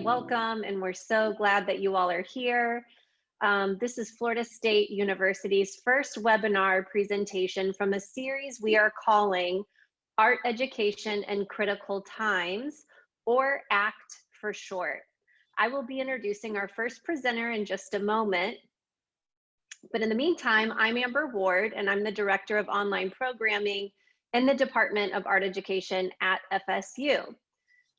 welcome, and we're so glad that you all are here. This is Florida State University's first webinar presentation from a series we are calling Art Education in Critical Times, or ACT for short. I will be introducing our first presenter in just a moment. But in the meantime, I'm Amber Ward, and I'm the Director of Online Programming in the Department of Art Education at FSU.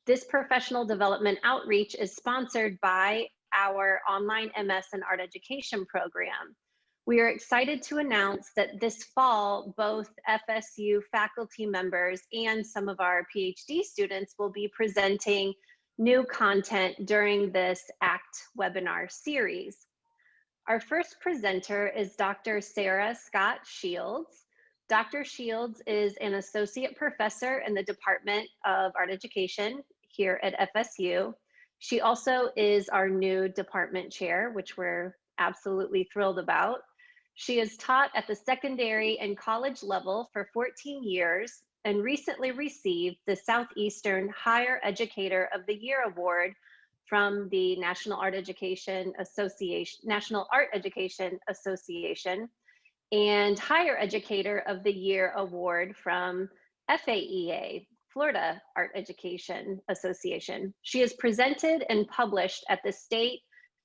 This professional development outreach is sponsored by our online MS in Art Education program. We are excited to announce that this fall, both FSU faculty members and some of our PhD students will be presenting new content during this ACT webinar series. Our first presenter is Dr. Sara Scott Shields. Dr. Shields is an associate professor in the Department of Art Education here at FSU. She also is our new department chair, which we're absolutely thrilled about. She has taught at the secondary and college level for 14 years and recently received the Southeastern Higher Educator of the Year Award from the National Art Education Association and Higher Educator of the Year Award from FAEA, Florida Art Education Association. She has presented and published at the state,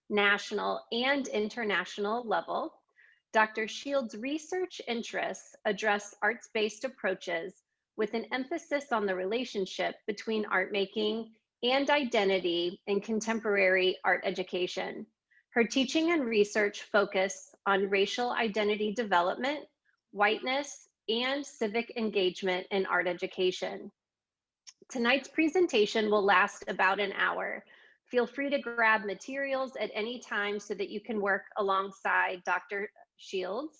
national, and international level. Dr. Shields' research interests address arts-based approaches with an emphasis on the relationship between art making and identity in contemporary art education. Her teaching and research focus on racial identity development, whiteness, and civic engagement in art education. Tonight's presentation will last about an hour. Feel free to grab materials at any time so that you can work alongside Dr. Shields.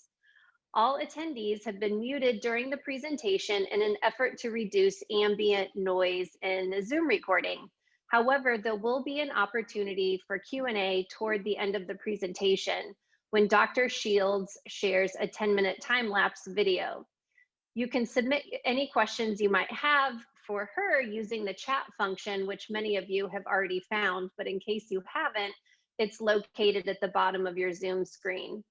All attendees have been muted during the presentation in an effort to reduce ambient noise in the Zoom recording. However, there will be an opportunity for Q&A toward the end of the presentation when Dr. Shields shares a 10-minute time-lapse video. You can submit any questions you might have for her using the chat function, which many of you have already found, but in case you haven't, it's located at the bottom of your Zoom screen.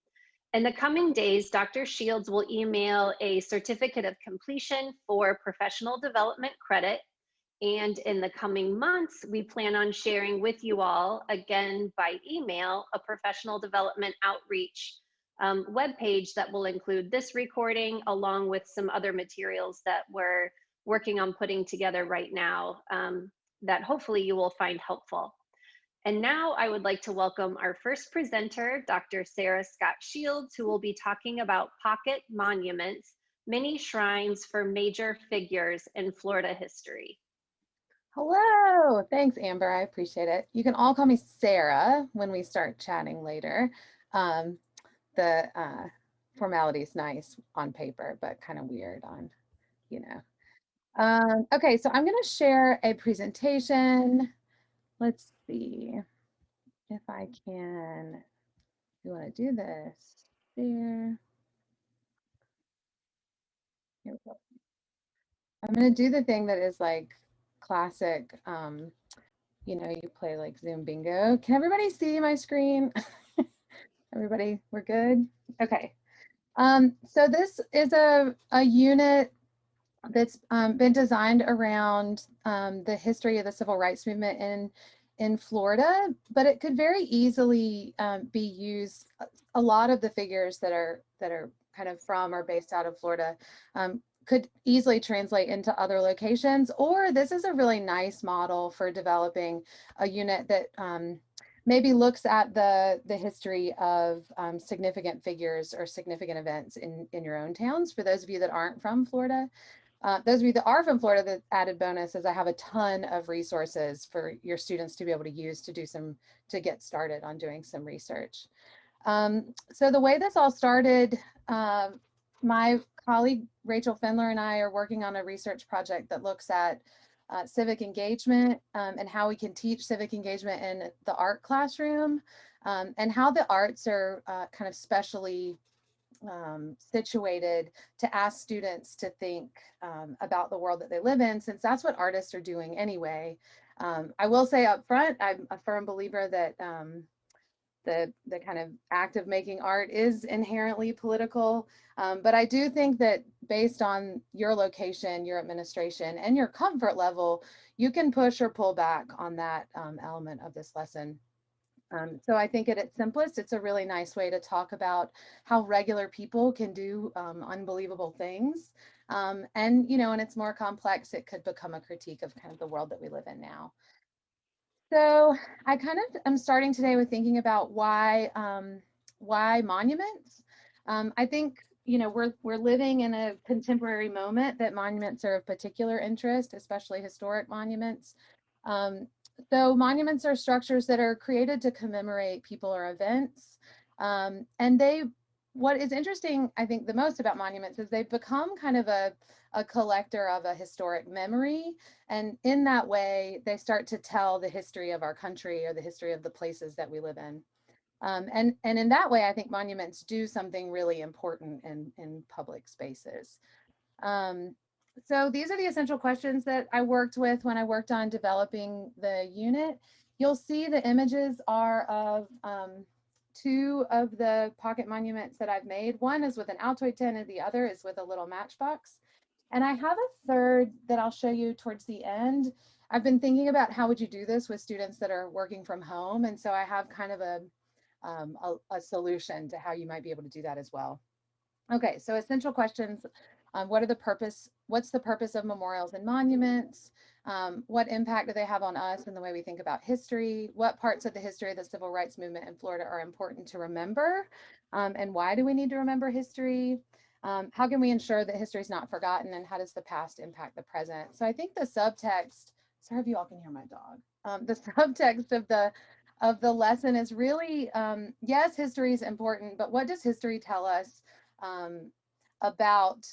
In the coming days, Dr. Shields will email a certificate of completion for professional development credit. And in the coming months, we plan on sharing with you all, again by email, a professional development outreach webpage that will include this recording along with some other materials that we're working on putting together right now that hopefully you will find helpful. And now I would like to welcome our first presenter, Dr. Sara Scott Shields, who will be talking about pocket monuments, mini shrines for major figures in Florida history. Hello, thanks Amber, I appreciate it. You can all call me Sarah when we start chatting later. The formality is nice on paper, but kind of weird on, you know. Okay, so I'm gonna share a presentation. Let's see if I can, you wanna do this there. Here we go. I'm gonna do the thing that is like classic, you know, you play like Zoom bingo. Can everybody see my screen? Everybody, we're good? Okay. So this is a unit that's been designed around the history of the civil rights movement in Florida, but it could very easily be used. A lot of the figures that are kind of from or based out of Florida could easily translate into other locations, or this is a really nice model for developing a unit that maybe looks at the history of significant figures or significant events in your own towns. For those of you that aren't from Florida, those of you that are from Florida, the added bonus is I have a ton of resources for your students to be able to use to get started on doing some research. So the way this all started, my colleague Rachel Fendler and I are working on a research project that looks at civic engagement and how we can teach civic engagement in the art classroom, and how the arts are kind of specially situated to ask students to think about the world that they live in, since that's what artists are doing anyway. I will say up front, I'm a firm believer that the kind of act of making art is inherently political. But I do think that based on your location, your administration, and your comfort level, you can push or pull back on that element of this lesson. So I think at its simplest, it's a really nice way to talk about how regular people can do unbelievable things. And, when it's more complex, it could become a critique of kind of the world that we live in now. So I kind of am starting today with thinking about why monuments. I think we're living in a contemporary moment that monuments are of particular interest, especially historic monuments. Um, so monuments are structures that are created to commemorate people or events, and what is interesting, I think, the most about monuments is they've become kind of a collector of a historic memory. And in that way, they start to tell the history of our country or the history of the places that we live in. And in that way, I think monuments do something really important in public spaces. Um, so these are the essential questions that I worked with when I worked on developing the unit. You'll see the images are of two of the pocket monuments that I've made. One is with an Altoid tin and the other is with a little matchbox. And I have a third that I'll show you towards the end. I've been thinking about how would you do this with students that are working from home. And so I have kind of a solution to how you might be able to do that as well. Okay, so essential questions. What's the purpose of memorials and monuments? What impact do they have on us and the way we think about history? What parts of the history of the civil rights movement in Florida are important to remember? And why do we need to remember history? How can we ensure that history is not forgotten, and how does the past impact the present? So I think the subtext, sorry if you all can hear my dog. The subtext of the lesson is really, yes, history is important, but what does history tell us um, about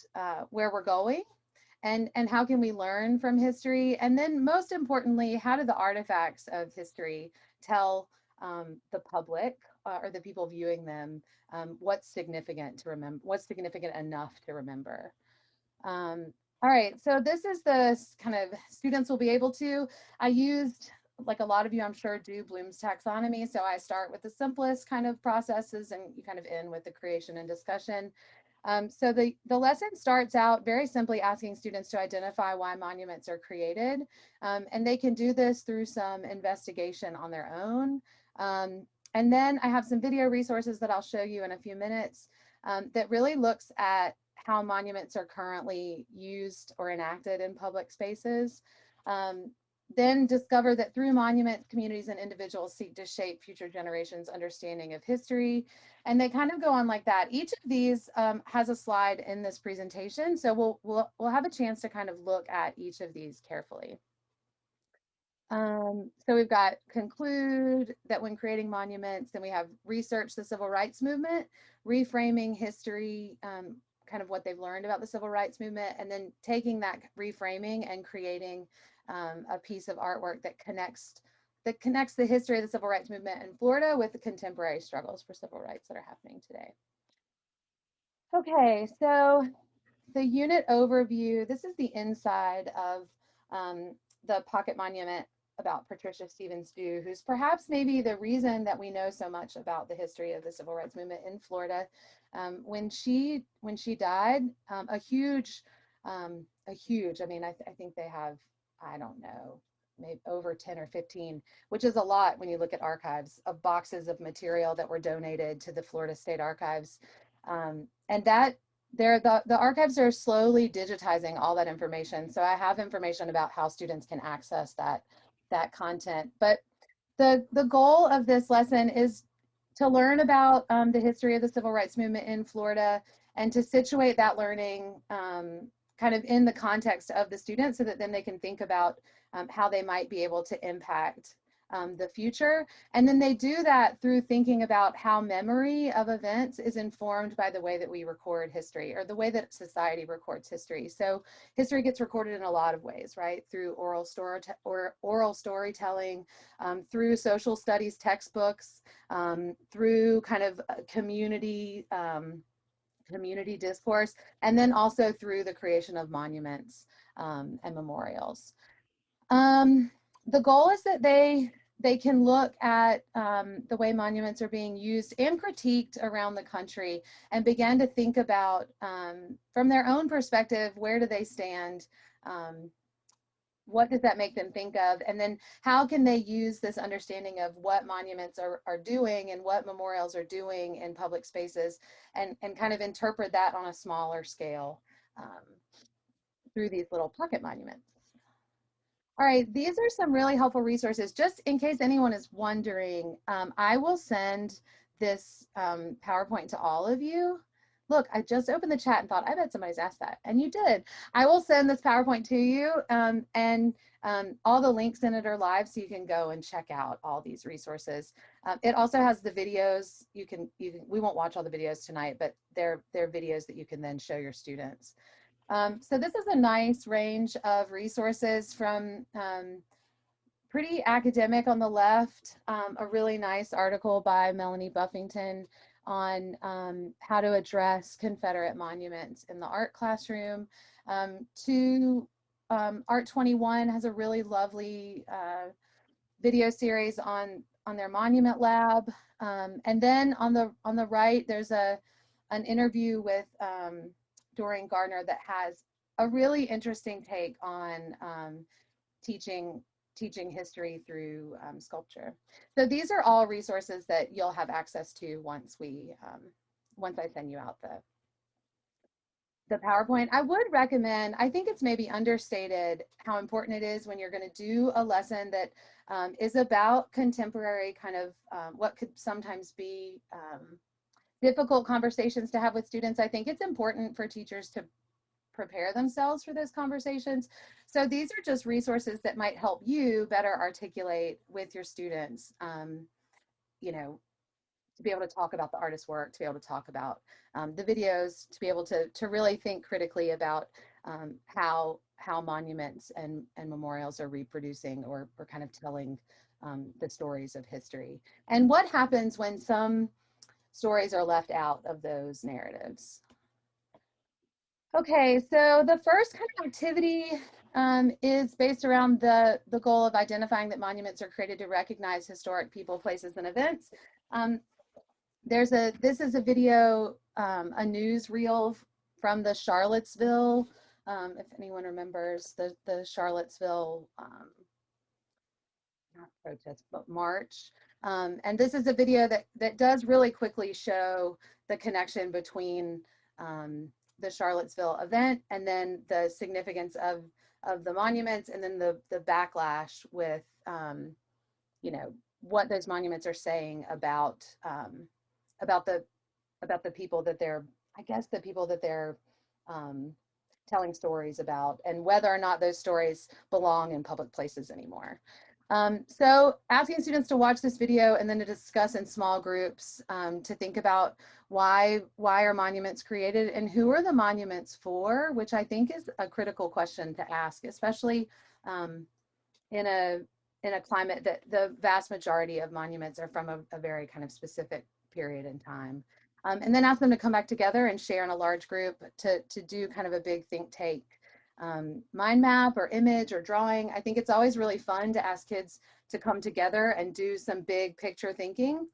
where we're going, and how can we learn from history? And then most importantly, how do the artifacts of history tell the public or the people viewing them what's significant to remember, what's significant enough to remember. All right, so this is the kind of students will be able to. I used, like a lot of you I'm sure do, Bloom's taxonomy. So I start with the simplest kind of processes and you kind of end with the creation and discussion. So the lesson starts out very simply asking students to identify why monuments are created. And they can do this through some investigation on their own. And then I have some video resources that I'll show you in a few minutes that really looks at how monuments are currently used or enacted in public spaces. Then discover that through monuments, communities and individuals seek to shape future generations' understanding of history. And they kind of go on like that. Each of these has a slide in this presentation. So we'll have a chance to kind of look at each of these carefully. So we've got conclude that when creating monuments, then we have research the civil rights movement, reframing history, kind of what they've learned about the civil rights movement, and then taking that reframing and creating a piece of artwork that connects the history of the civil rights movement in Florida with the contemporary struggles for civil rights that are happening today. Okay, so the unit overview, this is the inside of the pocket monument about Patricia Stephens Dew, who's perhaps maybe the reason that we know so much about the history of the civil rights movement in Florida. When she died, a huge, I mean, I think they have, I don't know, maybe over 10 or 15, which is a lot when you look at archives, of boxes of material that were donated to the Florida State Archives. And that the archives are slowly digitizing all that information. So I have information about how students can access that content. But the goal of this lesson is to learn about the history of the civil rights movement in Florida and to situate that learning kind of in the context of the students so that then they can think about how they might be able to impact the future. And then they do that through thinking about how memory of events is informed by the way that we record history, or the way that society records history. So history gets recorded in a lot of ways, right? Through oral storytelling, through social studies textbooks, through kind of community discourse, and then also through the creation of monuments and memorials. the goal is that they can look at the way monuments are being used and critiqued around the country and begin to think about, from their own perspective, where do they stand? What does that make them think of? And then how can they use this understanding of what monuments are doing and what memorials are doing in public spaces, and kind of interpret that on a smaller scale through these little pocket monuments. All right, these are some really helpful resources. Just in case anyone is wondering, I will send this PowerPoint to all of you. Look, I just opened the chat and thought, I bet somebody's asked that, and you did. I will send this PowerPoint to you, and all the links in it are live, so you can go and check out all these resources. It also has the videos. We won't watch all the videos tonight, but they're videos that you can then show your students. So this is a nice range of resources from pretty academic on the left, a really nice article by Melanie Buffington on how to address Confederate monuments in the art classroom. Art 21 has a really lovely video series on their monument lab. And then on the right, there's an interview with Doreen Gardner that has a really interesting take on teaching history through sculpture. So these are all resources that you'll have access to once I send you out the PowerPoint. I would recommend, I think it's maybe understated how important it is when you're going to do a lesson that is about contemporary kind of what could sometimes be difficult conversations to have with students. I think it's important for teachers to prepare themselves for those conversations. So these are just resources that might help you better articulate with your students, you know, to be able to talk about the artist's work, to be able to talk about the videos, to be able to really think critically about how monuments and memorials are reproducing or kind of telling the stories of history. And what happens when some stories are left out of those narratives. Okay, so the first kind of activity is based around the goal of identifying that monuments are created to recognize historic people, places, and events. This is a video, a newsreel from the Charlottesville, if anyone remembers the Charlottesville, not protest, but march. And this is a video that does really quickly show the connection between the Charlottesville event and then the significance of the monuments, and then the backlash with, you know, what those monuments are saying about the people that they're, I guess, the people that they're telling stories about, and whether or not those stories belong in public places anymore. So asking students to watch this video and then to discuss in small groups, to think about why are monuments created and who are the monuments for, which I think is a critical question to ask, especially in a climate that the vast majority of monuments are from a very kind of specific period in time. And then ask them to come back together and share in a large group to do kind of a big think tank mind map or image or drawing. I think it's always really fun to ask kids to come together and do some big picture thinking.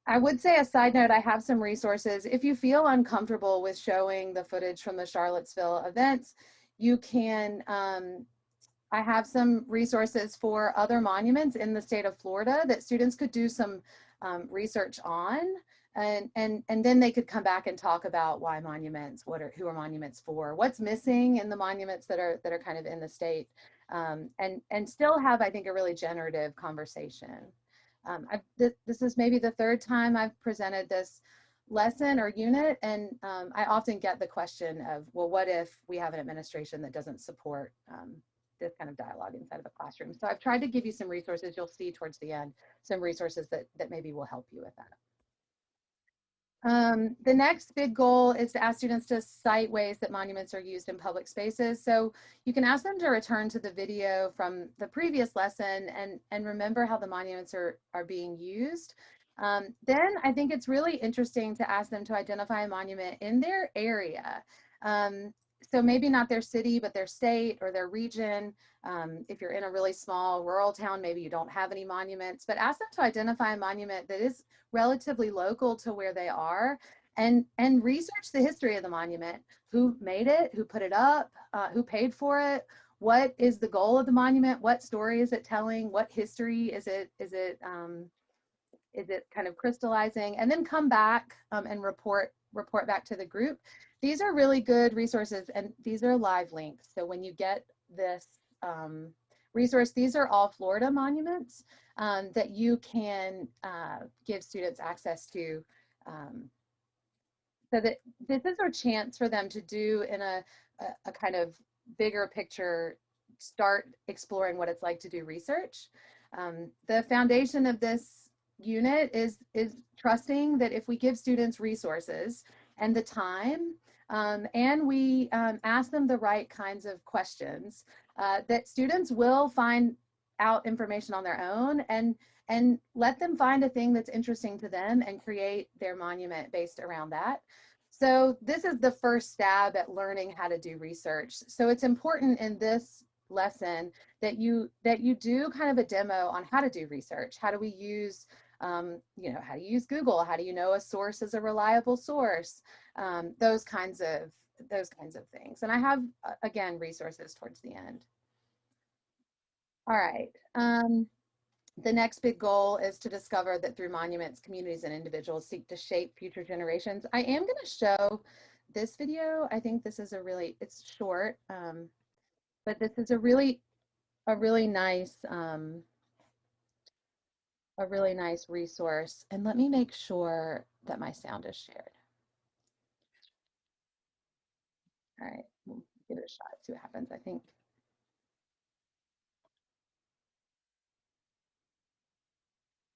I would say, a side note, I have some resources. If you feel uncomfortable with showing the footage from the Charlottesville events, you can, I have some resources for other monuments in the state of Florida that students could do some research on. And then they could come back and talk about why monuments, who are monuments for, what's missing in the monuments that are kind of in the state, and still have, I think, a really generative conversation. This is maybe the third time I've presented this lesson or unit, and I often get the question of, well, what if we have an administration that doesn't support this kind of dialogue inside of a classroom? So I've tried to give you some resources. You'll see towards the end some resources that maybe will help you with that. The next big goal is to ask students to cite ways that monuments are used in public spaces. So you can ask them to return to the video from the previous lesson and remember how the monuments are being used. Then I think it's really interesting to ask them to identify a monument in their area. so maybe not their city, but their state or their region. If you're in a really small rural town, maybe you don't have any monuments, but ask them to identify a monument that is relatively local to where they are, and research the history of the monument. Who made it? Who put it up? Who paid for it? What is the goal of the monument? What story is it telling? What history is it kind of crystallizing? And then come back and report back to the group. These are really good resources, and these are live links. So when you get this resource, these are all Florida monuments that you can give students access to, so that this is our chance for them to do in a kind of bigger picture, start exploring what it's like to do research. The foundation of this unit is trusting that if we give students resources and the time, and we ask them the right kinds of questions, that students will find out information on their own, and let them find a thing that's interesting to them and create their monument based around that. So this is the first stab at learning how to do research. So it's important in this lesson that you do kind of a demo on how to do research. How do we use how do you use Google? How do you know a source is a reliable source? Those kinds of things. And I have, again, resources towards the end. All right. The next big goal is to discover that through monuments, communities and individuals seek to shape future generations. I am going to show this video. I think this is it's short, but this is a really nice resource. And let me make sure that my sound is shared. All right, we'll give it a shot, see what happens, I think.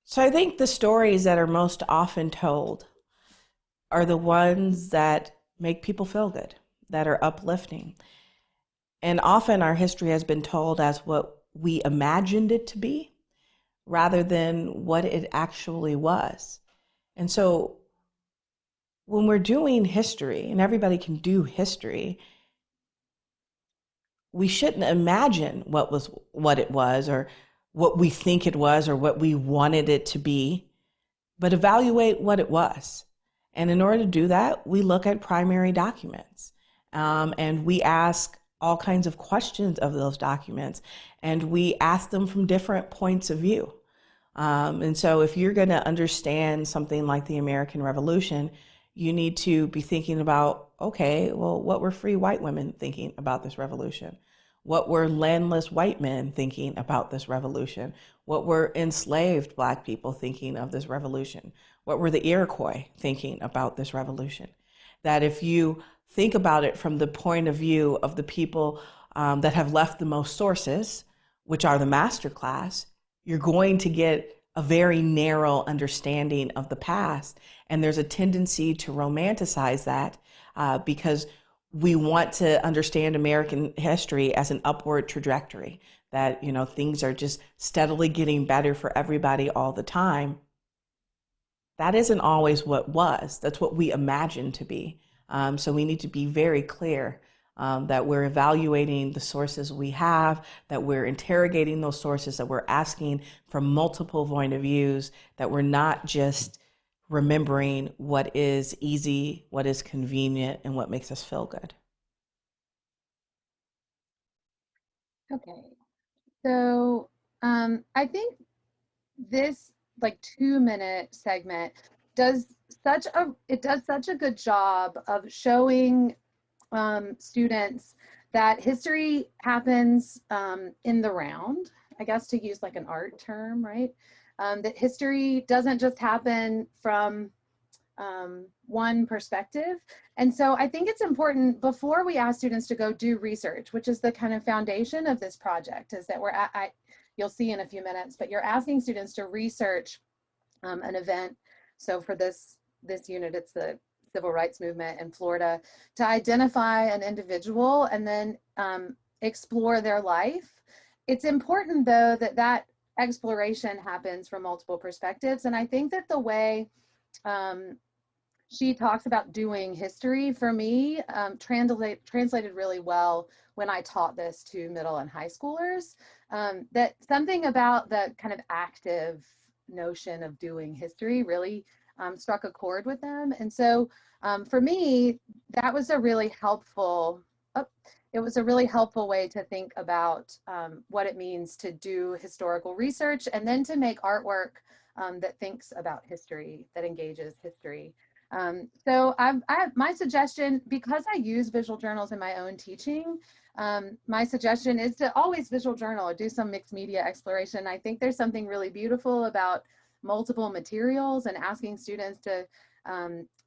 So I think the stories that are most often told are the ones that make people feel good, that are uplifting. And often our history has been told as what we imagined it to be, rather than what it actually was. And so when we're doing history, and everybody can do history, we shouldn't imagine what it was, or what we think it was, or what we wanted it to be, but evaluate what it was. And in order to do that, we look at primary documents, and we ask all kinds of questions of those documents, and we ask them from different points of view. And so if you're going to understand something like the American Revolution, you need to be thinking about, okay, well, what were free white women thinking about this revolution? What were landless white men thinking about this revolution? What were enslaved Black people thinking of this revolution? What were the Iroquois thinking about this revolution? That if you think about it from the point of view of the people that have left the most sources, which are the master class, you're going to get a very narrow understanding of the past. And there's a tendency to romanticize that because we want to understand American history as an upward trajectory, that, things are just steadily getting better for everybody all the time. That isn't always what was. That's what we imagine to be. So we need to be very clear that we're evaluating the sources we have, that we're interrogating those sources, that we're asking from multiple point of views, that we're not just remembering what is easy, what is convenient, and what makes us feel good. Okay, so I think this 2-minute segment does such a good job of showing students that history happens in the round, I guess, to use an art term, right? That history doesn't just happen from one perspective. And so I think it's important, before we ask students to go do research, which is the kind of foundation of this project, is that you'll see in a few minutes, but you're asking students to research an event. So for this unit, it's the civil rights movement in Florida, to identify an individual and then explore their life. It's important, though, that exploration happens from multiple perspectives. And I think that the way she talks about doing history. For me, translated really well when I taught this to middle and high schoolers. That something about the kind of active notion of doing history really struck a chord with them. And so for me, that was a really helpful, it was a really helpful way to think about what it means to do historical research and then to make artwork that thinks about history, that engages history. So my suggestion, because I use visual journals in my own teaching, my suggestion is to always visual journal or do some mixed media exploration. I think there's something really beautiful about multiple materials and asking students to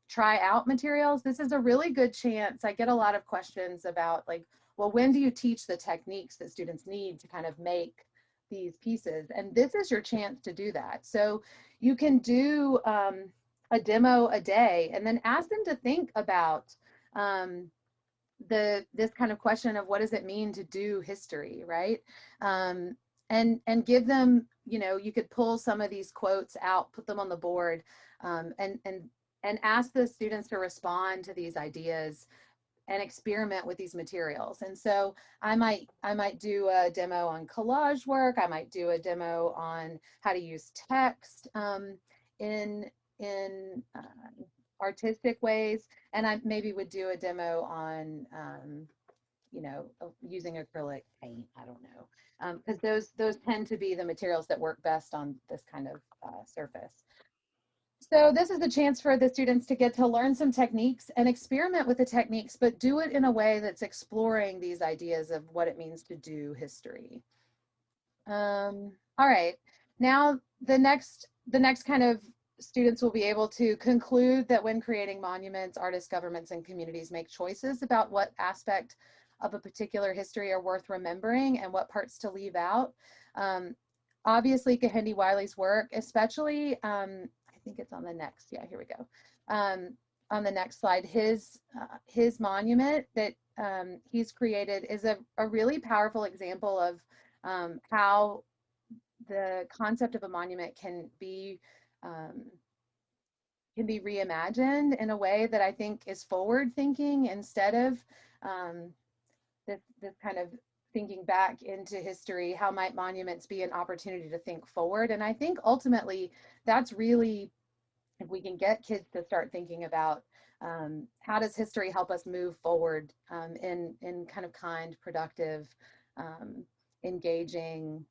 try out materials. This is a really good chance. I get a lot of questions about like, well, when do you teach the techniques that students need to kind of make these pieces? And this is your chance to do that. So you can do a demo a day and then ask them to think about this kind of question of what does it mean to do history, right? And give them, you know, you could pull some of these quotes out, put them on the board, and ask the students to respond to these ideas and experiment with these materials. And so I might do a demo on collage work. I might do a demo on how to use text in artistic ways, and I maybe would do a demo on you know, using acrylic paint. I don't know, because those tend to be the materials that work best on this kind of surface. So this is the chance for the students to get to learn some techniques and experiment with the techniques, but do it in a way that's exploring these ideas of what it means to do history. All right, now the next kind of students will be able to conclude that when creating monuments, artists, governments, and communities make choices about what aspect of a particular history are worth remembering and what parts to leave out. Obviously, Kehinde Wiley's work, especially, I think it's on the next, yeah, here we go. On the next slide, his monument that he's created is a really powerful example of how the concept of a monument can be reimagined in a way that I think is forward thinking instead of this kind of thinking back into history. How might monuments be an opportunity to think forward? And I think ultimately that's really, if we can get kids to start thinking about how does history help us move forward in kind of kind, productive, engaging,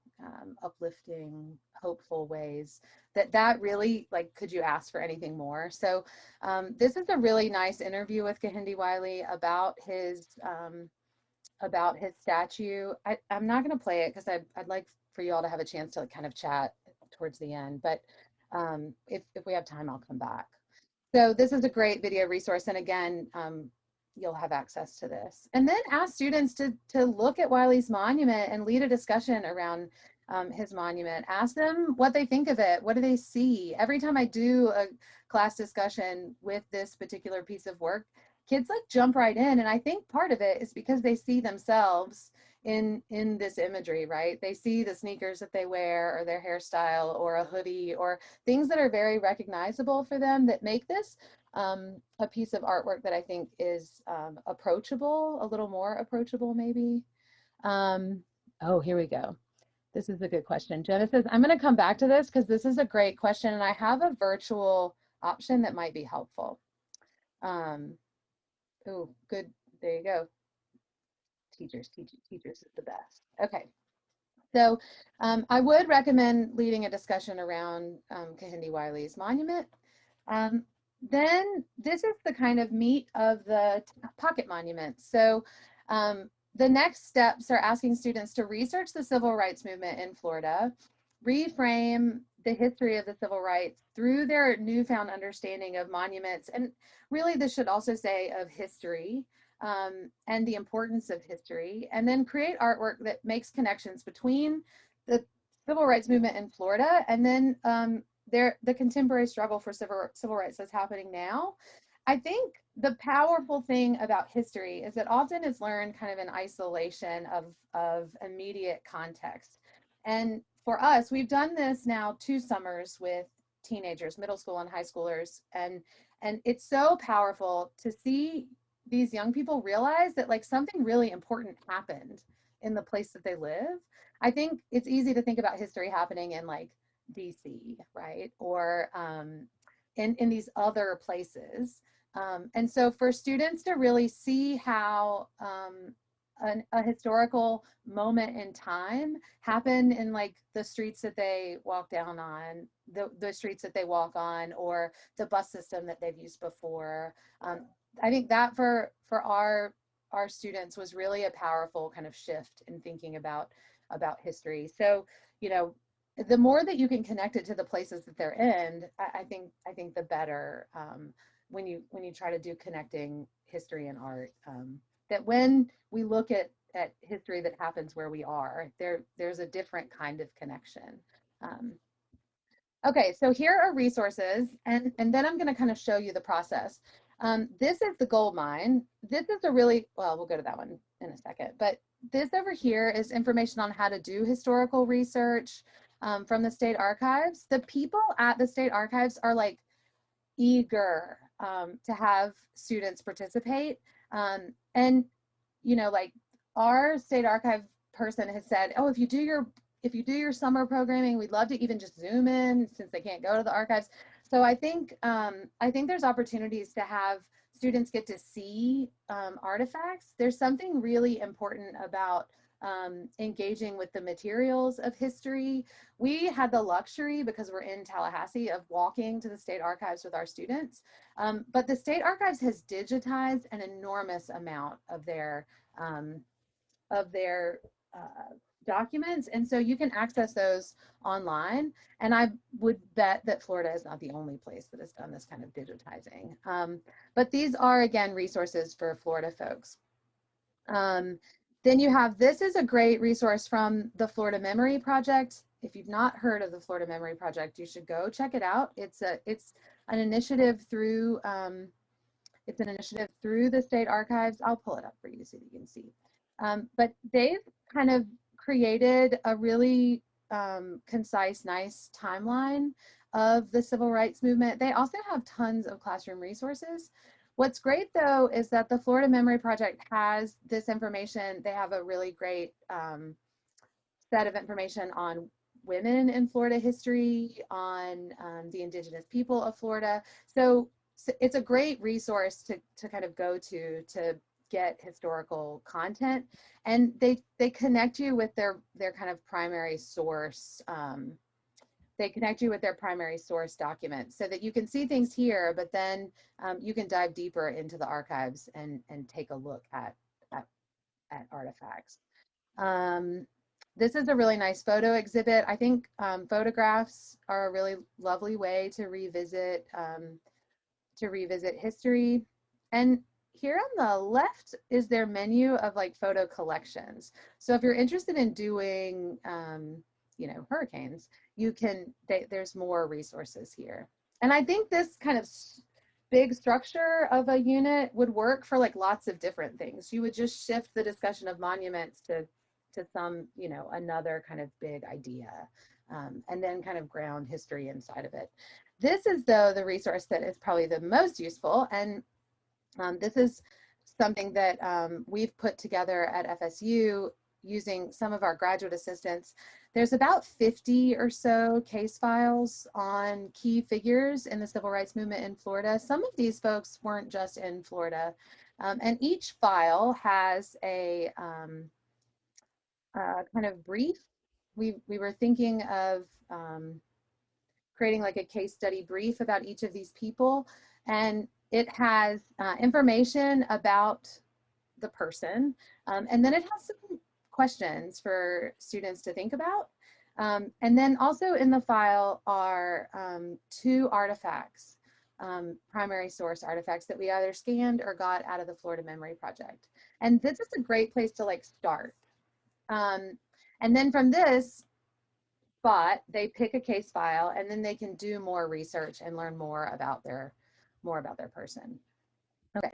uplifting, hopeful ways, that really, like, could you ask for anything more? So this is a really nice interview with Kehinde Wiley about his statue. I'm not going to play it because I'd like for you all to have a chance to kind of chat towards the end, but if we have time, I'll come back. So this is a great video resource, and again, you'll have access to this. And then ask students to look at Wiley's monument and lead a discussion around his monument. Ask them what they think of it. What do they see? Every time I do a class discussion with this particular piece of work, kids like jump right in. And I think part of it is because they see themselves in this imagery, right? They see the sneakers that they wear or their hairstyle or a hoodie or things that are very recognizable for them that make this a piece of artwork that I think is approachable, a little more approachable maybe. Oh, here we go. This is a good question. Jenna says, I'm going to come back to this because this is a great question and I have a virtual option that might be helpful. Oh, good. There you go. Teachers is the best. Okay. So I would recommend leading a discussion around Kehinde Wiley's monument. Then this is the kind of meat of the pocket monuments. So the next steps are asking students to research the civil rights movement in Florida, reframe the history of the civil rights through their newfound understanding of monuments. And really, this should also say of history and the importance of history, and then create artwork that makes connections between the civil rights movement in Florida and then the contemporary struggle for civil rights that's happening now. I think the powerful thing about history is that often it's learned kind of in isolation of immediate context. And for us, we've done this now 2 summers with teenagers, middle school and high schoolers, and And it's so powerful to see these young people realize that like something really important happened in the place that they live. I think it's easy to think about history happening in like DC, right? Or in these other places. And so for students to really see how a historical moment in time happen in like the streets that they walk down on, the streets that they walk on, or the bus system that they've used before. I think that for our students was really a powerful kind of shift in thinking about history. So, you know, the more that you can connect it to the places that they're in, I think the better, when you try to do connecting history and art. That when we look at history that happens where we are, there's a different kind of connection. Okay, so here are resources, and then I'm going to kind of show you the process. This is the gold mine. This is a really, well, we'll go to that one in a second, but this over here is information on how to do historical research from the state archives. The people at the state archives are like eager to have students participate. And, you know, like our state archive person has said, oh, if you do your summer programming, we'd love to even just Zoom in since they can't go to the archives. So I think there's opportunities to have students get to see artifacts. There's something really important about engaging with the materials of history. We had the luxury, because we're in Tallahassee, of walking to the state archives with our students. But the state archives has digitized an enormous amount of their documents, and so you can access those online. And I would bet that Florida is not the only place that has done this kind of digitizing. But these are, again, resources for Florida folks. Then you have, this is a great resource from the Florida Memory Project. If you've not heard of the Florida Memory Project, you should go check it out. It's an initiative through the state archives. I'll pull it up for you so that you can see. But they've kind of created a really concise, nice timeline of the civil rights movement. They also have tons of classroom resources. What's great, though, is that the Florida Memory Project has this information. They have a really great set of information on women in Florida history, on the indigenous people of Florida. So it's a great resource to kind of go to get historical content, and they connect you with their kind of primary source. They connect you with their primary source documents so that you can see things here, but then you can dive deeper into the archives and take a look at artifacts. This is a really nice photo exhibit. I think photographs are a really lovely way to revisit history. And here on the left is their menu of like photo collections. So if you're interested in doing hurricanes, you can, there's more resources here. And I think this kind of big structure of a unit would work for like lots of different things. You would just shift the discussion of monuments to some, another kind of big idea, and then kind of ground history inside of it. This is, though, the resource that is probably the most useful, and this is something that we've put together at FSU using some of our graduate assistants. There's about 50 or so case files on key figures in the civil rights movement in Florida. Some of these folks weren't just in Florida, and each file has a kind of brief. We were thinking of creating like a case study brief about each of these people, and it has information about the person, and then it has some questions for students to think about. And then also in the file are 2 artifacts, primary source artifacts that we either scanned or got out of the Florida Memory Project. And this is a great place to like start. And then from this spot, they pick a case file, and then they can do more research and learn more about their person. Okay.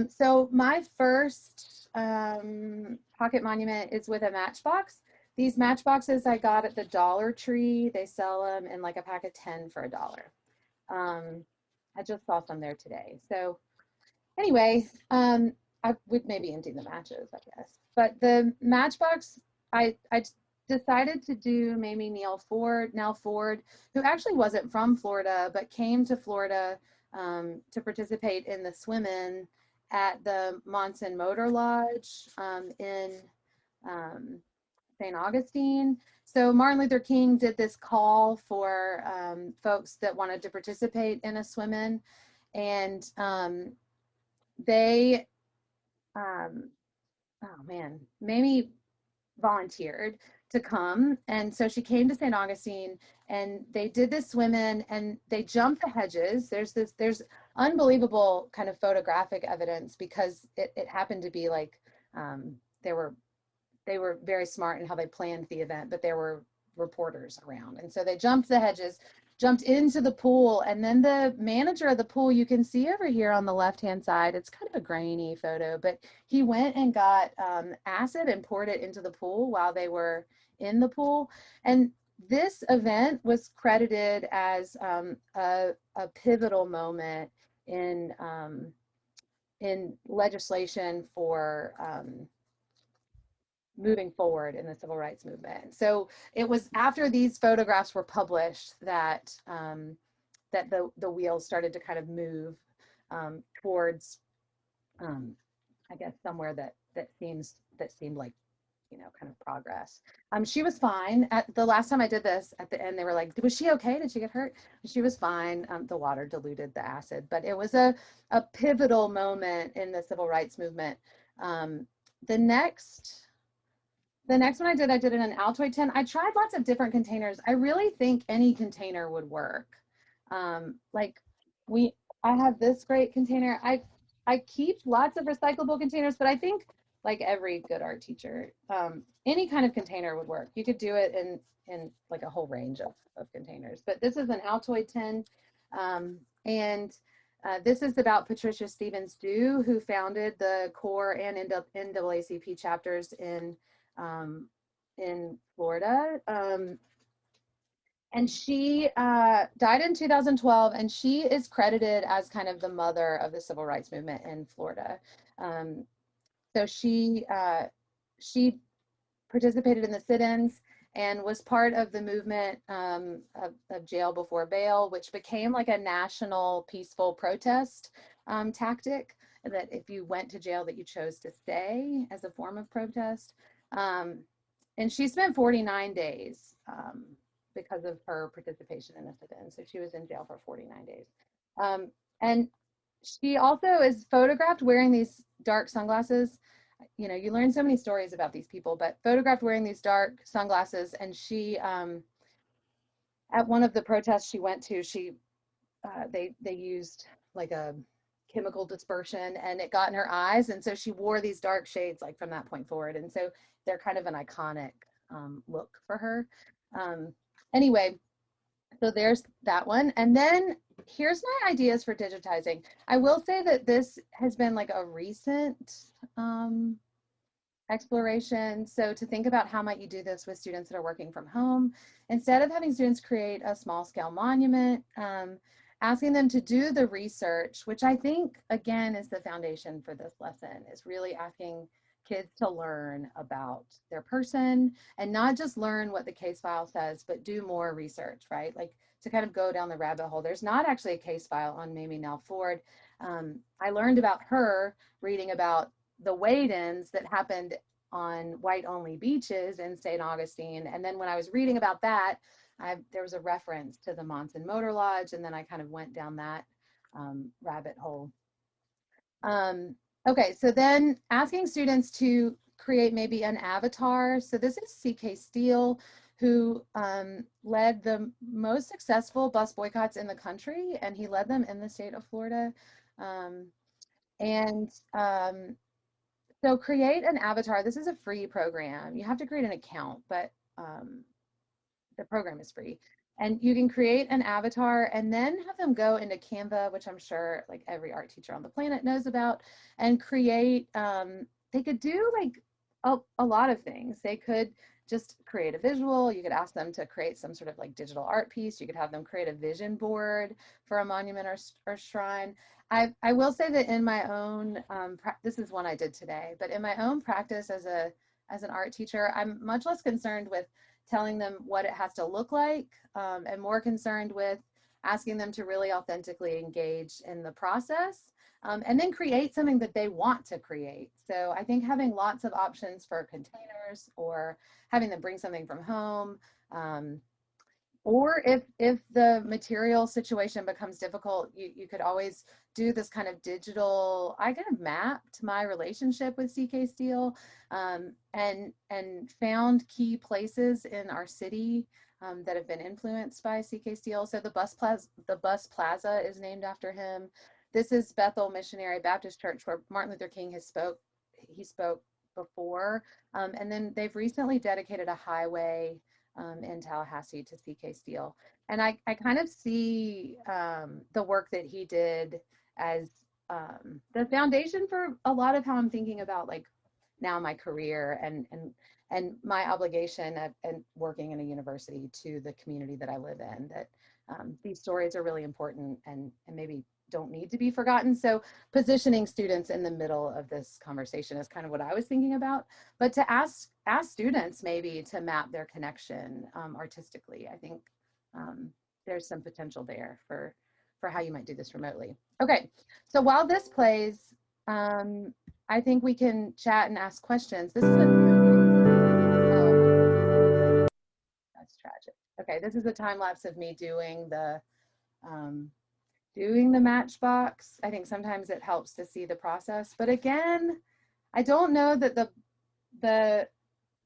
So my first pocket monument is with a matchbox. These matchboxes I got at the Dollar Tree. They sell them in like a pack of 10 for $1. I just saw some there today. So anyway, I would maybe empty the matches, I guess. But the Matchbox, I decided to do Mamie Nell Ford, who actually wasn't from Florida, but came to Florida to participate in the swim-in at the Monson Motor Lodge in St. Augustine. So Martin Luther King did this call for folks that wanted to participate in a swim-in, and they, oh man, Mamie volunteered to come. And so she came to St. Augustine and they did this swim-in and they jumped the hedges. There's unbelievable kind of photographic evidence because it happened to be like, they were very smart in how they planned the event, but there were reporters around. And so they jumped the hedges, jumped into the pool, and then the manager of the pool, you can see over here on the left-hand side, it's kind of a grainy photo, but he went and got acid and poured it into the pool while they were in the pool. And this event was credited as a pivotal moment in legislation for moving forward in the civil rights movement. So it was after these photographs were published that that the wheels started to kind of move towards, I guess, somewhere that seemed like, you know, kind of progress. She was fine. At the last time I did this, at the end they were like, was she okay? Did she get hurt? She was fine. The water diluted the acid, but it was a pivotal moment in the civil rights movement. The next one I did in an Altoid tin. I tried lots of different containers. I really think any container would work. Like I have this great container. I keep lots of recyclable containers, but I think like every good art teacher, any kind of container would work. You could do it in like a whole range of containers, but this is an Altoid tin. And this is about Patricia Stevens Dew, who founded the CORE and NAACP chapters in Florida. And she died in 2012, and she is credited as kind of the mother of the civil rights movement in Florida. So she participated in the sit-ins and was part of the movement of jail before bail, which became like a national peaceful protest tactic, that if you went to jail that you chose to stay as a form of protest. And she spent 49 days because of her participation in the sit-in. So she was in jail for 49 days. And she also is photographed wearing these dark sunglasses. You know, you learn so many stories about these people, but photographed wearing these dark sunglasses. And she, at one of the protests she went to, they used like a chemical dispersion and it got in her eyes. And so she wore these dark shades like from that point forward. And so they're kind of an iconic look for her. Anyway, so there's that one. And then here's my ideas for digitizing. I will say that this has been like a recent exploration. So to think about how might you do this with students that are working from home, instead of having students create a small scale monument, asking them to do the research, which I think again is the foundation for this lesson, is really asking kids to learn about their person and not just learn what the case file says, but do more research, right? Like to kind of go down the rabbit hole. There's not actually a case file on Mamie Nell Ford. I learned about her reading about the wade-ins that happened on white-only beaches in St. Augustine. And then when I was reading about that, there was a reference to the Monson Motor Lodge, and then I kind of went down that rabbit hole. Okay, so then asking students to create maybe an avatar. So this is C.K. Steele, who led the most successful bus boycotts in the country, and he led them in the state of Florida. So create an avatar. This is a free program. You have to create an account, but the program is free. And you can create an avatar and then have them go into Canva, which I'm sure like every art teacher on the planet knows about, and create, they could do like a lot of things. They could just create a visual. You could ask them to create some sort of like digital art piece. You could have them create a vision board for a monument or shrine. I will say that in my own, this is one I did today, but in my own practice as an art teacher, I'm much less concerned with telling them what it has to look like, and more concerned with asking them to really authentically engage in the process, and then create something that they want to create. So I think having lots of options for containers, or having them bring something from home, or if the material situation becomes difficult, you could always do this kind of digital. I kind of mapped my relationship with CK Steel, and found key places in our city that have been influenced by CK Steel. So the bus plaza is named after him. This is Bethel Missionary Baptist Church, where Martin Luther King he spoke before, and then they've recently dedicated a highway in Tallahassee to CK Steel. And I kind of see the work that he did as the foundation for a lot of how I'm thinking about like now my career and my obligation and working in a university to the community that I live in, that these stories are really important and maybe don't need to be forgotten. So positioning students in the middle of this conversation is kind of what I was thinking about. But to ask students maybe to map their connection artistically, I think there's some potential there for how you might do this remotely. Okay, so while this plays, I think we can chat and ask questions. This is that's tragic. Okay, this is a time lapse of me doing the matchbox. I think sometimes it helps to see the process, but again, I don't know that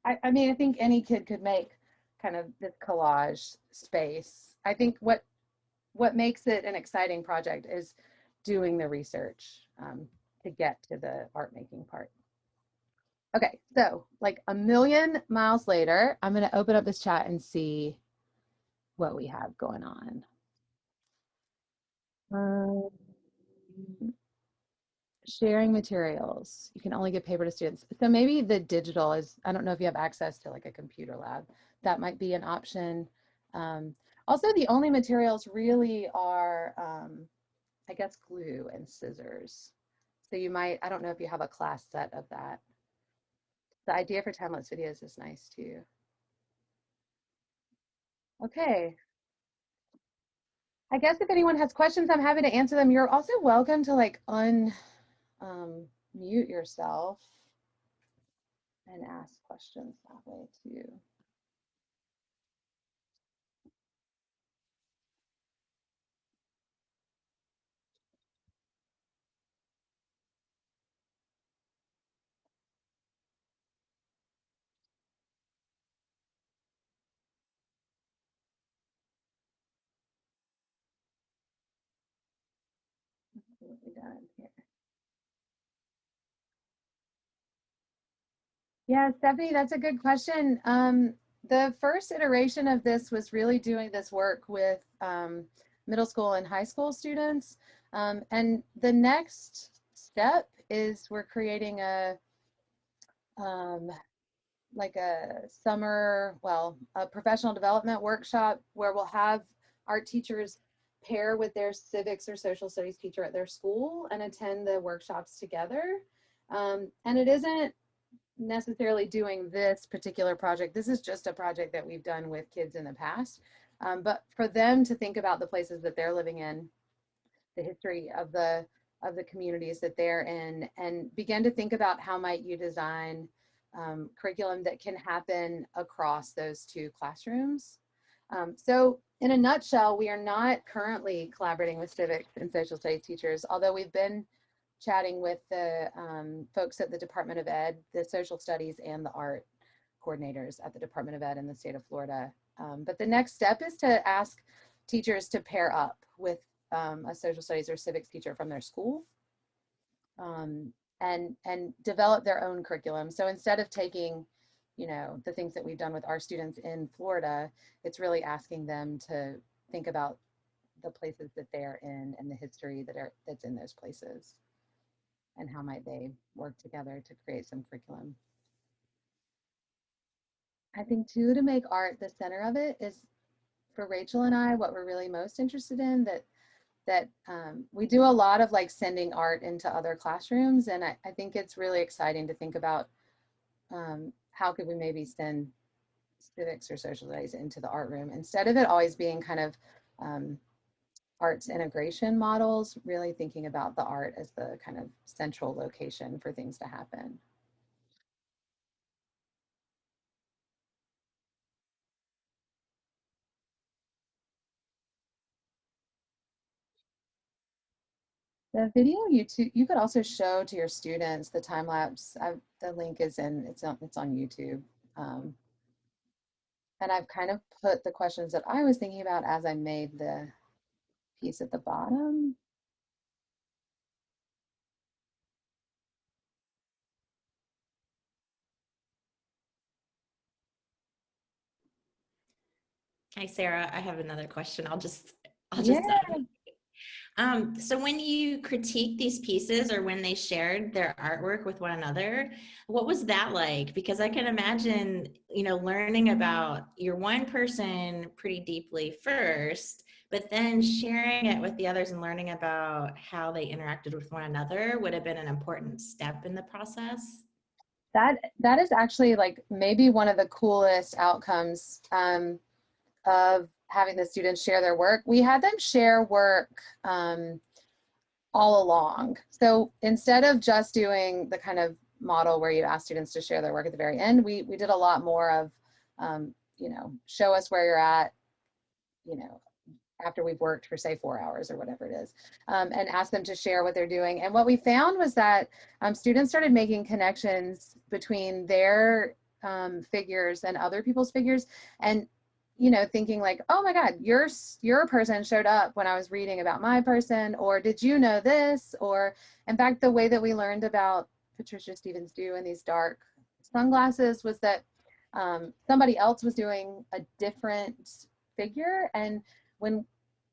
I mean, I think any kid could make kind of this collage space. I think what makes it an exciting project is doing the research to get to the art making part. Okay, so like a million miles later, I'm going to open up this chat and see what we have going on. Sharing materials. You can only give paper to students. So maybe the digital is, I don't know if you have access to like a computer lab. That might be an option. Also, the only materials really are, I guess, glue and scissors. So you might, I don't know if you have a class set of that. The idea for time-lapse videos is nice too. Okay. I guess if anyone has questions, I'm happy to answer them. You're also welcome to like mute yourself and ask questions that way too. What we done here? Yeah, Stephanie, that's a good question. The first iteration of this was really doing this work with middle school and high school students. And the next step is we're creating a like a summer, well, a professional development workshop where we'll have art teachers pair with their civics or social studies teacher at their school and attend the workshops together. And it isn't necessarily doing this particular project. This is just a project that we've done with kids in the past. But for them to think about the places that they're living in, the history of the communities that they're in, and begin to think about how might you design curriculum that can happen across those two classrooms. So in a nutshell, we are not currently collaborating with civics and social studies teachers, although we've been chatting with the folks at the Department of Ed, the social studies and the art coordinators at the Department of Ed in the state of Florida. But the next step is to ask teachers to pair up with a social studies or civics teacher from their school, and develop their own curriculum. So instead of taking, you know, the things that we've done with our students in Florida, it's really asking them to think about the places that they're in and the history that's in those places, and how might they work together to create some curriculum. I think too, to make art the center of it is, for Rachel and I, what we're really most interested in, that we do a lot of like sending art into other classrooms. And I think it's really exciting to think about how could we maybe send civics or social studies into the art room instead of it always being kind of arts integration models, really thinking about the art as the kind of central location for things to happen. The video you could also show to your students the time lapse. The link is it's on YouTube. And I've kind of put the questions that I was thinking about as I made the piece at the bottom. Hi, Sarah. I have another question. I'll Yeah. just so when you critique these pieces or when they shared their artwork with one another, what was that like? Because I can imagine, learning about your one person pretty deeply first, but then sharing it with the others and learning about how they interacted with one another would have been an important step in the process. That is actually like maybe one of the coolest outcomes of having the students share their work. We had them share work all along. So instead of just doing the kind of model where you ask students to share their work at the very end, we did a lot more of, show us where you're at, after we've worked for say 4 hours or whatever it is, and ask them to share what they're doing. And what we found was that students started making connections between their figures and other people's figures, and thinking like, oh my God, your person showed up when I was reading about my person, or did you know this? Or in fact, the way that we learned about Patricia Stevens Dew and these dark sunglasses was that somebody else was doing a different figure, and when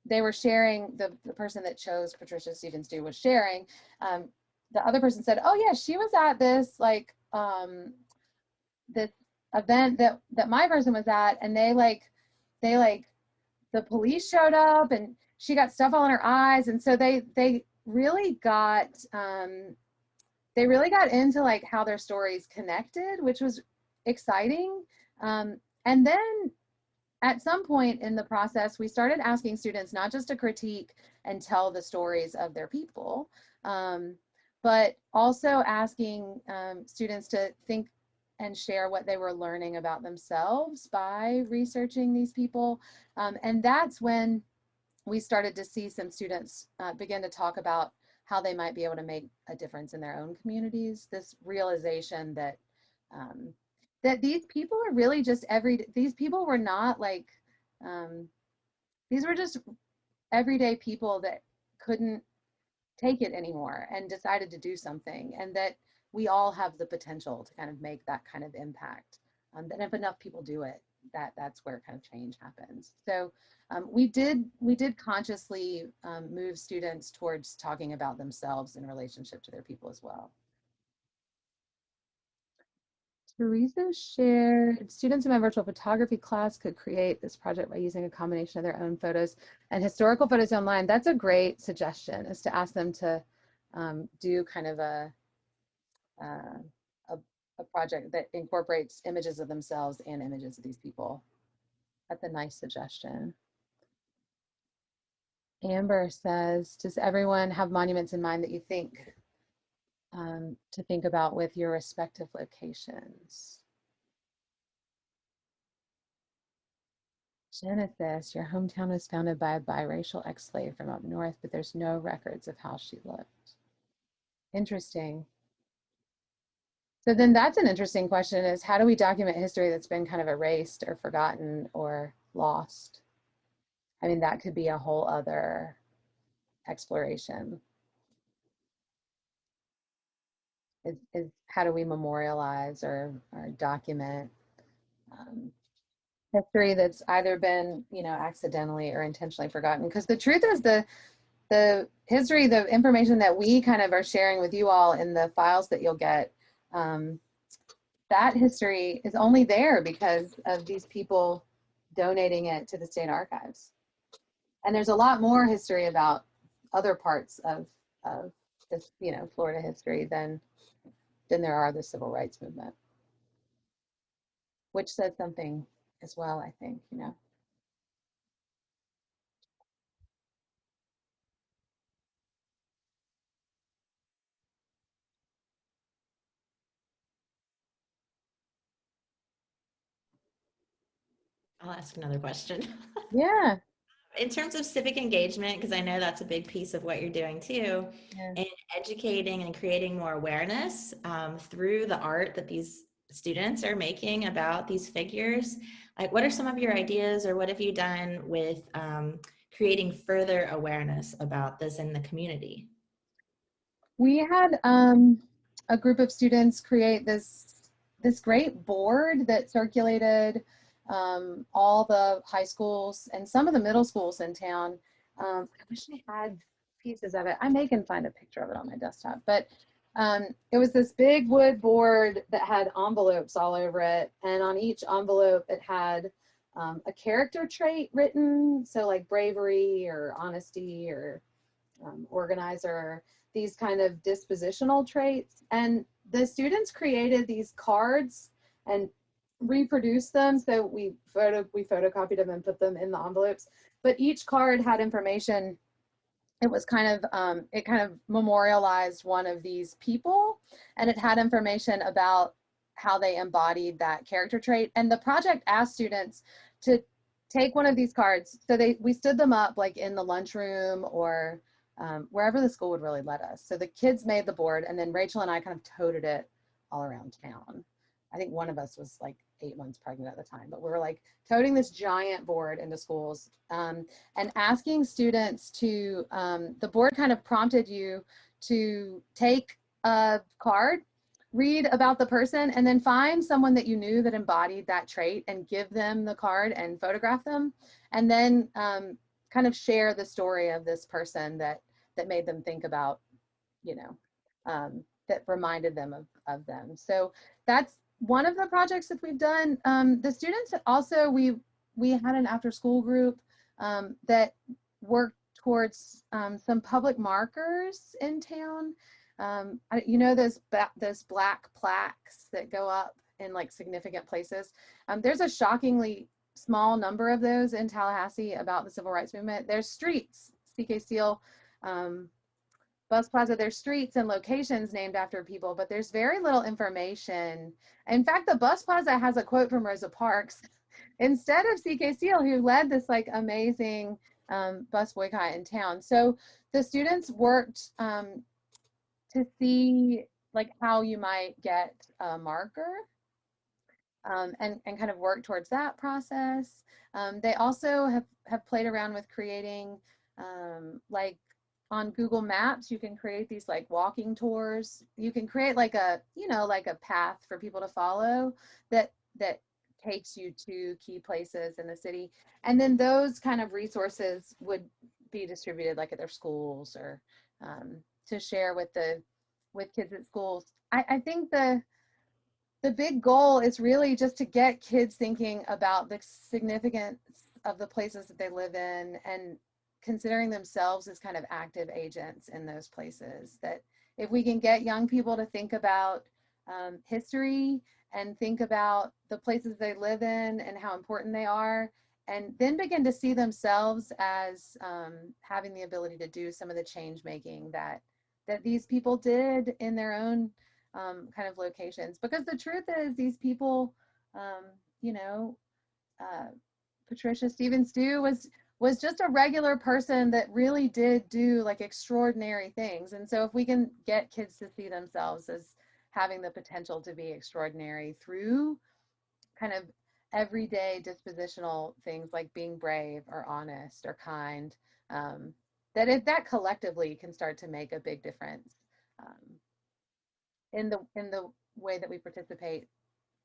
they were sharing, the person that chose Patricia Stevens Dew was sharing, the other person said, oh yeah, she was at this like this event that my person was at, and they the police showed up and she got stuff all in her eyes, and so they really got into like how their stories connected, which was exciting. And then at some point in the process, we started asking students not just to critique and tell the stories of their people, but also asking students to think and share what they were learning about themselves by researching these people. And that's when we started to see some students begin to talk about how they might be able to make a difference in their own communities. This realization that that these people are really just these people were not like, these were just everyday people that couldn't take it anymore and decided to do something, and that we all have the potential to kind of make that kind of impact. And if enough people do it, that's where kind of change happens. So we did consciously move students towards talking about themselves in relationship to their people as well. Teresa shared, students in my virtual photography class could create this project by using a combination of their own photos and historical photos online. That's a great suggestion, is to ask them to do kind of a project that incorporates images of themselves and images of these people. That's a nice suggestion. Amber says, does everyone have monuments in mind that you think to think about with your respective locations? Genesis, your hometown was founded by a biracial ex-slave from up north, but there's no records of how she looked. Interesting. So then that's an interesting question, is how do we document history that's been kind of erased or forgotten or lost? I mean, that could be a whole other exploration. Is how do we memorialize or document history that's either been, accidentally or intentionally forgotten? Because the truth is, the history, the information that we kind of are sharing with you all in the files that you'll get, that history is only there because of these people donating it to the state archives. And there's a lot more history about other parts of this, you know, Florida history than there are the civil rights movement, which says something as well, I think, you know. I'll ask another question. Yeah. In terms of civic engagement, because I know that's a big piece of what you're doing too, Yeah. and educating and creating more awareness through the art that these students are making about these figures. Like, what are some of your ideas, or what have you done with creating further awareness about this in the community? We had a group of students create this great board that circulated all the high schools and some of the middle schools in town. I wish I had pieces of it. I may can find a picture of it on my desktop, but it was this big wood board that had envelopes all over it, and on each envelope it had a character trait written, so like bravery or honesty or organizer, these kind of dispositional traits. And the students created these cards and reproduced them. So we photocopied them and put them in the envelopes. But each card had information. It was kind of, it kind of memorialized one of these people, and it had information about how they embodied that character trait. And the project asked students to take one of these cards. So we stood them up like in the lunchroom or wherever the school would really let us. So the kids made the board, and then Rachel and I kind of toted it all around town. I think one of us was like 8 months pregnant at the time, but we were like toting this giant board into schools and asking students to, the board kind of prompted you to take a card, read about the person, and then find someone that you knew that embodied that trait and give them the card and photograph them, and then kind of share the story of this person that made them think about, you know, that reminded them of them. So that's one of the projects that we've done. The students also, we had an after school group that worked towards some public markers in town. You know, those black plaques that go up in like significant places. There's a shockingly small number of those in Tallahassee about the civil rights movement. There's streets, C.K. Steele, Bus Plaza, there's streets and locations named after people, but there's very little information. In fact, the Bus Plaza has a quote from Rosa Parks instead of C.K. Steele, who led this like amazing bus boycott in town. So the students worked to see like how you might get a marker and kind of work towards that process. They also have played around with creating like on Google Maps, you can create these like walking tours. You can create like a, you know, like a path for people to follow that takes you to key places in the city. And then those kind of resources would be distributed like at their schools or to share with kids at schools. I think the big goal is really just to get kids thinking about the significance of the places that they live in and considering themselves as kind of active agents in those places. That if we can get young people to think about history and think about the places they live in and how important they are, and then begin to see themselves as having the ability to do some of the change making that these people did in their own kind of locations. Because the truth is, these people, you know, Patricia Stevens Dew was just a regular person that really did do like extraordinary things. And so if we can get kids to see themselves as having the potential to be extraordinary through kind of everyday dispositional things like being brave or honest or kind, that if that collectively can start to make a big difference in the way that we participate,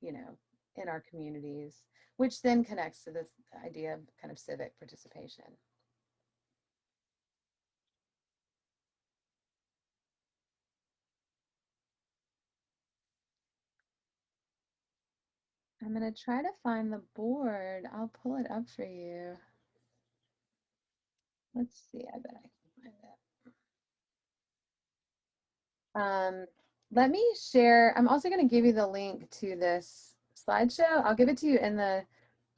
you know, in our communities, which then connects to this idea of kind of civic participation. I'm going to try to find the board. I'll pull it up for you. Let's see. I bet I can find it. Let me share. I'm also going to give you the link to this slideshow. I'll give it to you in the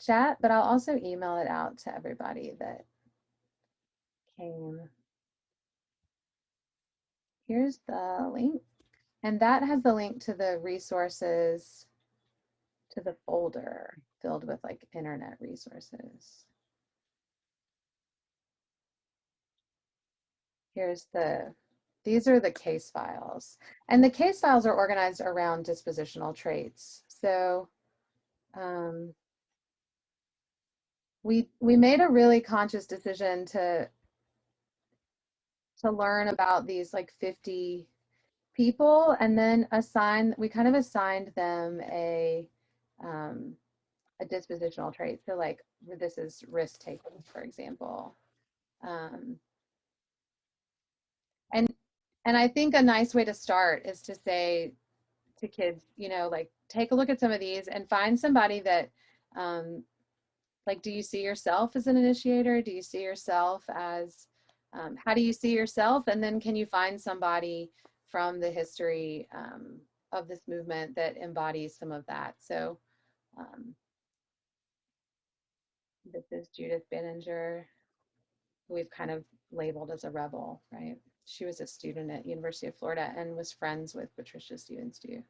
chat, but I'll also email it out to everybody that came. Here's the link. And that has the link to the resources, to the folder filled with like internet resources. These are the case files. And the case files are organized around dispositional traits. So we made a really conscious decision to learn about these like 50 people, and then we kind of assigned them a dispositional trait. So like this is risk taking, for example. And I think a nice way to start is to say to kids, you know, like take a look at some of these and find somebody that like, do you see yourself as an initiator? Do you see yourself as how do you see yourself? And then can you find somebody from the history of this movement that embodies some of that? So this is Judith Benninger, who we've kind of labeled as a rebel, right? She was a student at University of Florida and was friends with Patricia Stevens too.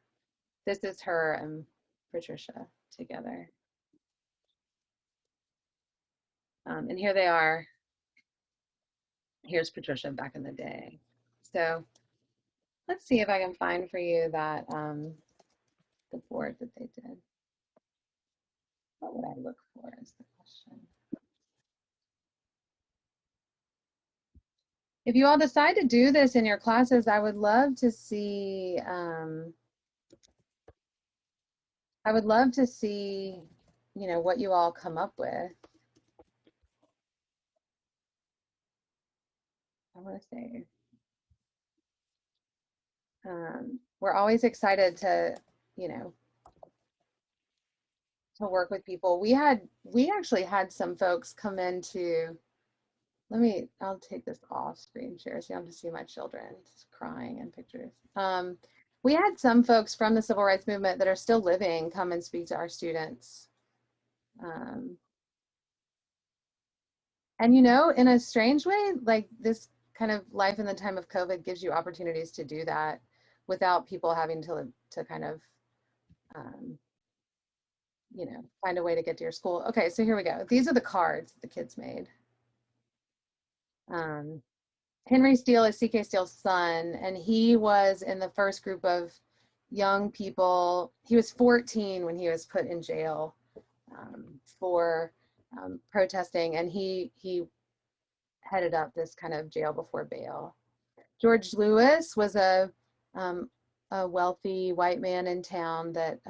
This is her and Patricia together. And here they are. Here's Patricia back in the day. So let's see if I can find for you that the board that they did. What would I look for is the question. If you all decide to do this in your classes, I would love to see you know, what you all come up with. I want to say we're always excited to, you know, to work with people. We actually had some folks come into, I'll take this off screen share so you don't have to see my children just crying in pictures. We had some folks from the civil rights movement that are still living come and speak to our students. And you know, in a strange way, like this kind of life in the time of COVID gives you opportunities to do that without people having to kind of, you know, find a way to get to your school. Okay, so here we go. These are the cards the kids made. Henry Steele is C.K. Steele's son, and he was in the first group of young people. He was 14 when he was put in jail for protesting, and he headed up this kind of jail before bail. George Lewis was a wealthy white man in town that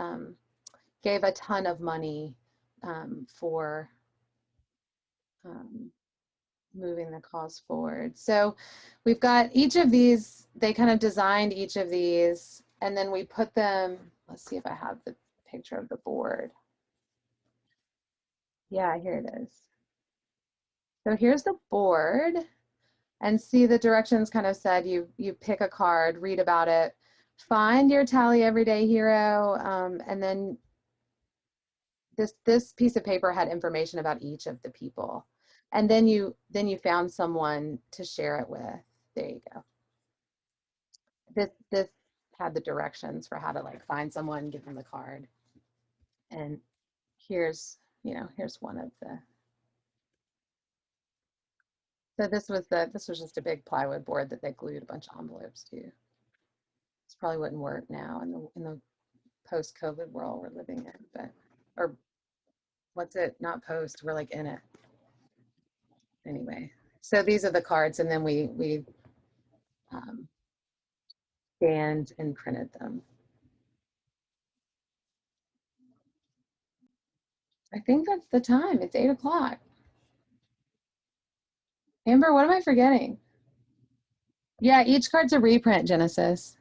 gave a ton of money for moving the cause forward. So we've got each of these, they kind of designed each of these, and then we put them, let's see if I have the picture of the board. Yeah, here it is. So here's the board, and see the directions kind of said you pick a card, read about it, find your Tally Everyday Hero, and then this piece of paper had information about each of the people. And then you found someone to share it with. There you go. This had the directions for how to like find someone, give them the card. And here's, you know, here's one of the. So this was just a big plywood board that they glued a bunch of envelopes to. This probably wouldn't work now in the post-COVID world we're living in, but or what's it? Not post. We're like in it. Anyway, so these are the cards, and then we scanned and printed them. I think that's the time. It's 8 o'clock. Amber, what am I forgetting? Yeah, each card's a reprint, Genesis.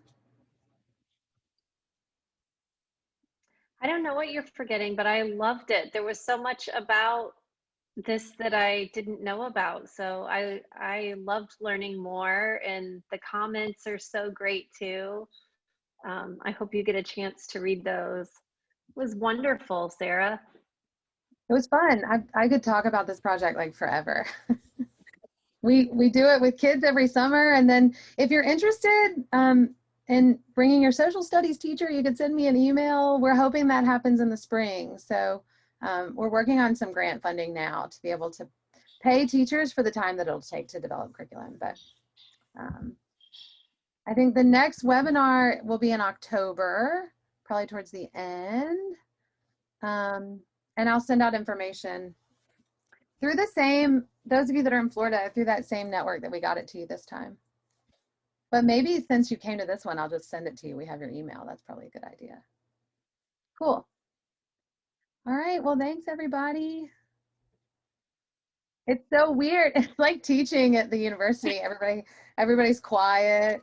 I don't know what you're forgetting, but I loved it. There was so much about this that I didn't know about. So I loved learning more, and the comments are so great too. I hope you get a chance to read those. It was wonderful, Sarah. It was fun. I could talk about this project like forever. We do it with kids every summer, and then if you're interested in bringing your social studies teacher, you could send me an email. We're hoping that happens in the spring. So we're working on some grant funding now to be able to pay teachers for the time that it'll take to develop curriculum. But I think the next webinar will be in October, probably towards the end. And I'll send out information through the same, those of you that are in Florida, through that same network that we got it to you this time. But maybe since you came to this one, I'll just send it to you. We have your email. That's probably a good idea. Cool. All right. Well, thanks, everybody. It's so weird. It's like teaching at the university. Everybody's quiet.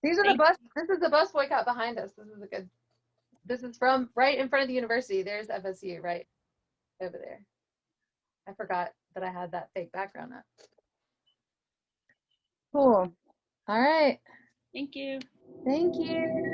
These are the bus. This is the bus boycott behind us. This is a good. This is from right in front of the university. There's FSU right over there. I forgot that I had that fake background up. Cool. All right. Thank you. Thank you.